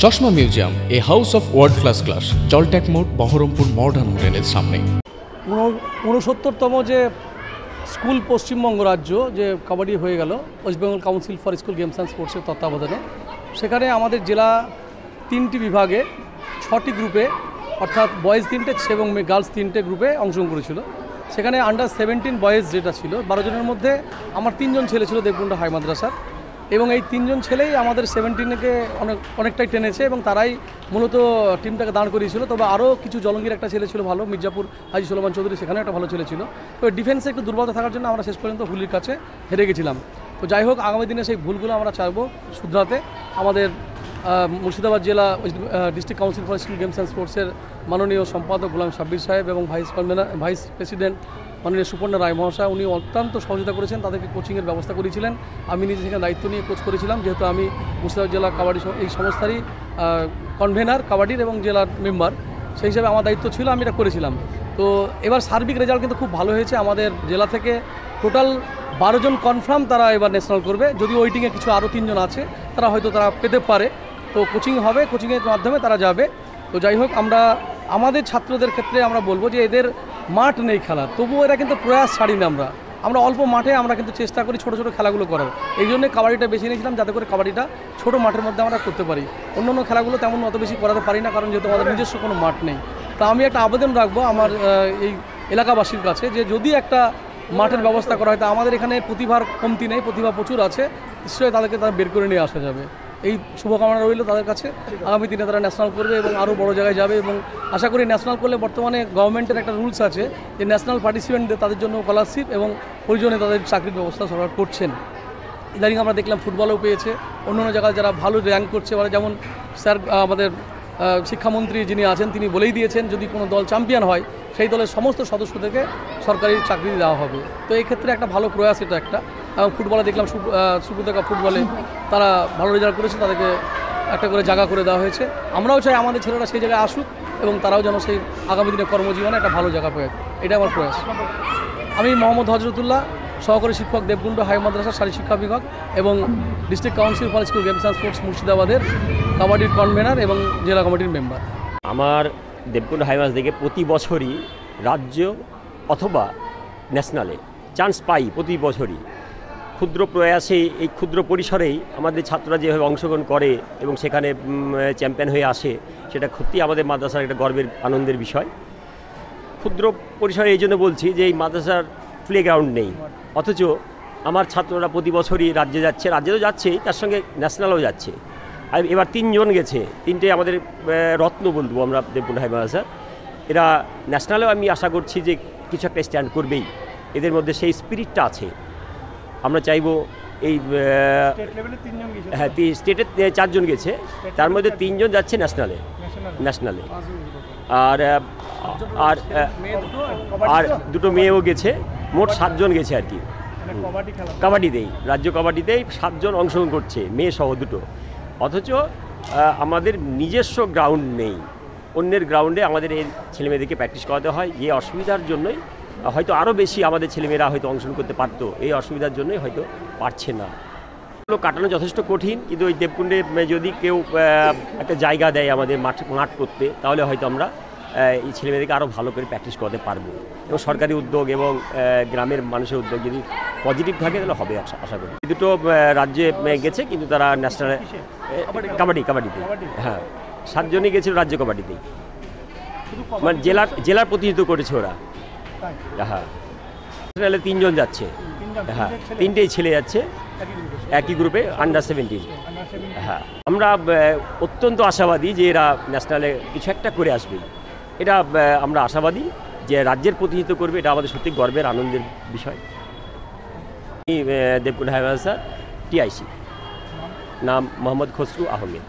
চশমা museum, a house of world class, জলট্যাক মোড়, বহরমপুর মডার্ন হোটেলের সামনে। 69তম যে স্কুল পশ্চিমবঙ্গ রাজ্য যে কাবাডি হয়ে গেল West Bengal council for school games and স্পোর্টসের তত্ত্বাবধানে, সেখানে আমাদের জেলা 3টি বিভাগে 6টি গ্রুপে, অর্থাৎ বয়েজ 3টে এবং গার্লস 3টে গ্রুপে অংশগ্রহণ করেছিল। সেখানে আন্ডার 17 বয়েজ যেটা ছিল 12 জনের মধ্যে আমার 3 জন ছেলে ছিল দেবকুণ্ড হাই মাদ্রাসার, এবং এই 3 জন ছেলেই আমাদের 17কে অনেকটাই টেনেছে এবং তারাই মূলত টিমটাকে দাঁড় করিয়েছিল। তবে আরও কিছু জলঙ্গির একটা ছেলে ছিল ভালো, মির্জাপুর হাজি সোলোমান চৌধুরী, সেখানেও একটা ভালো ছেলে ছিল। তো ডিফেন্সে একটু দুর্বলতা থাকার জন্য আমরা শেষ পর্যন্ত হুলির কাছে হেরে গেছিলাম। তো যাই হোক, আগামী দিনে সেই ভুলগুলো আমরা চাইবো শুধরাতে। আমাদের মুর্শিদাবাদ জেলা district council for school games and স্পোর্টসের মাননীয় সম্পাদক গোলাম সাব্বির সাহেব এবং ভাইস প্রেসিডেন্ট মাননীয় সুপর্ণা রায় মহাশয়, উনি অত্যন্ত সহযোগিতা করেছেন, তাদেরকে কোচিংয়ের ব্যবস্থা করেছিলেন। আমি নিজে সেখানে দায়িত্ব নিয়ে কোচ করেছিলাম, যেহেতু আমি মুর্শিদাবাদ জেলা কাবাডি এই সংস্থারই কনভেনার কাবাডির এবং জেলার মেম্বার, সেই হিসাবে আমার দায়িত্ব ছিল, আমি এটা করেছিলাম। তো এবার সার্বিক রেজাল্ট কিন্তু খুব ভালো হয়েছে। আমাদের জেলা থেকে টোটাল 12 জন কনফার্ম তারা এবার ন্যাশনাল করবে, যদি ওয়েটিংয়ে কিছু আরও 3 জন আছে, তারা হয়তো তারা পেতে পারে। তো কোচিং হবে, কোচিংয়ের মাধ্যমে তারা যাবে। তো যাই হোক, আমরা আমাদের ছাত্রদের ক্ষেত্রে আমরা বলবো যে এদের মাঠ নেই খেলার, তবুও এরা কিন্তু প্রয়াস ছাড়ি না। আমরা অল্প মাঠে আমরা কিন্তু চেষ্টা করি ছোটো ছোটো খেলাগুলো করার। এই জন্যই কাবাডিটা বেছে নিয়েছিলাম, যাতে করে কাবাডিটা ছোটো মাঠের মধ্যে আমরা করতে পারি। অন্য খেলাগুলো তেমন অত বেশি করাতে পারি না, কারণ যেহেতু আমাদের নিজস্ব কোনো মাঠ নেই। তা আমি একটা আবেদন রাখবো আমার এই এলাকাবাসীর কাছে, যে যদি একটা মাঠের ব্যবস্থা করা হয়, তা আমাদের এখানে প্রতিভার কমতি নেই, প্রতিভা প্রচুর আছে, নিশ্চয়ই তাদেরকে তারা বের করে নিয়ে আসা যাবে। এই শুভকামনা রইল তাদের কাছে। আগামী দিনে তারা ন্যাশনাল করবে এবং আরও বড় জায়গায় যাবে, এবং আশা করি ন্যাশনাল করলে বর্তমানে গভর্নমেন্টের একটা রুলস আছে যে ন্যাশনাল পার্টিসিপেন্টদের তাদের জন্য স্কলারশিপ এবং প্রয়োজনে তাদের চাকরির ব্যবস্থা সরকার করছেন। ইদানিং আমরা দেখলাম ফুটবলেও পেয়েছে, অন্য জায়গায় যারা ভালো র্যাঙ্ক করছে, যেমন স্যার আমাদের শিক্ষামন্ত্রী যিনি আছেন তিনি বলেই দিয়েছেন, যদি কোনো দল চ্যাম্পিয়ন হয় সেই দলের সমস্ত সদস্যদেরকে সরকারি চাকরি দেওয়া হবে। তো এই ক্ষেত্রে একটা ভালো প্রয়াস এটা একটা। এবং ফুটবলে দেখলাম সুব্রত ফুটবলে তারা ভালো রেজাল্ট করেছে, তাদেরকে একটা করে জায়গা করে দেওয়া হয়েছে। আমরাও চাই আমাদের ছেলেরা সেই জায়গায় আসুক এবং তারাও যেন সেই আগামী দিনে কর্মজীবনে একটা ভালো জায়গা পায়, এটা আমার প্রয়াস। আমি মোহাম্মদ হজরতুল্লাহ, সহকারী শিক্ষক, দেবকুণ্ড হাই মাদ্রাসা শারীরিক শিক্ষা বিভাগ এবং district council for school games and sports মুর্শিদাবাদের কাবাডির কনভেনার এবং জেলা কমিটির মেম্বার। আমার দেবকুণ্ড হাই মাদ্রাসা থেকে প্রতি বছরই রাজ্য অথবা ন্যাশনালে চান্স পাই, প্রতি বছরই ক্ষুদ্র প্রয়াসে, এই ক্ষুদ্র পরিসরেই আমাদের ছাত্ররা যেভাবে অংশগ্রহণ করে এবং সেখানে চ্যাম্পিয়ন হয়ে আসে, সেটা সত্যিই আমাদের মাদ্রাসার একটা গর্বের আনন্দের বিষয়। ক্ষুদ্র পরিসরে এই জন্য বলছি যে এই মাদ্রাসার প্লেগ্রাউন্ড নেই, অথচ আমার ছাত্ররা প্রতি বছরই রাজ্যে যাচ্ছে, রাজ্যে তো যাচ্ছেই, তার সঙ্গে ন্যাশনালও যাচ্ছে। আর এবার 3 জন গেছে, 3টে আমাদের রত্ন বলবো আমরা দেবকুণ্ড হাই মাদ্রাসা। এরা ন্যাশনালেও আমি আশা করছি যে কিছু একটা স্ট্যান্ড করবেই, এদের মধ্যে সেই স্পিরিটটা আছে। আমরা চাইবো এই হ্যাঁ, স্টেটে 4 জন গেছে, তার মধ্যে 3 জন যাচ্ছে ন্যাশনালে, আর আর আর 2টো মেয়েও গেছে, মোট 7 জন গেছে আর কি। কাবাডিতেই, রাজ্য কাবাডিতেই 7 জন অংশগ্রহণ করছে, মেয়ে সহ 2টো। অথচ আমাদের নিজস্ব গ্রাউন্ড নেই, অন্যের গ্রাউন্ডে আমাদের এই ছেলেমেয়েদেরকে প্র্যাকটিস করাতে হয়। এই অসুবিধার জন্যই হয়তো আরও বেশি আমাদের ছেলেমেয়েরা হয়তো অংশগ্রহণ করতে পারতো, এই অসুবিধার জন্যই হয়তো পারছে না। এগুলো কাটানো যথেষ্ট কঠিন, কিন্তু ওই দেবকুণ্ডে যদি কেউ একটা জায়গা দেয় আমাদের মাঠ করতে, তাহলে হয়তো আমরা এই ছেলেমেয়েদেরকে আরও ভালো করে প্র্যাকটিস করাতে পারবো। এবং সরকারি উদ্যোগ এবং গ্রামের মানুষের উদ্যোগ যদি পজিটিভ থাকে তাহলে হবে আশা করি। 2টো রাজ্যে গেছে, কিন্তু তারা ন্যাশনাল কাবাডিতে, হ্যাঁ 7 জনই গেছিল রাজ্য কাবাডিতেই, মানে জেলার প্রতিনিধিত্ব করেছে ওরা। হ্যাঁ, ন্যাশনালে 3 জন যাচ্ছে, হ্যাঁ 3টেই ছেলে যাচ্ছে একই গ্রুপে, আন্ডার 17। হ্যাঁ, আমরা অত্যন্ত আশাবাদী যে এরা ন্যাশনালে কিছু একটা করে আসবে, এটা আমরা আশাবাদী যে রাজ্যের প্রতিনিধিত্ব করবে, এটা আমাদের সত্যি গর্বের আনন্দের বিষয়। দেবকুণ্ড হাই মাদ্রাসা TIC, নাম মোহাম্মদ খসরু আহমেদ।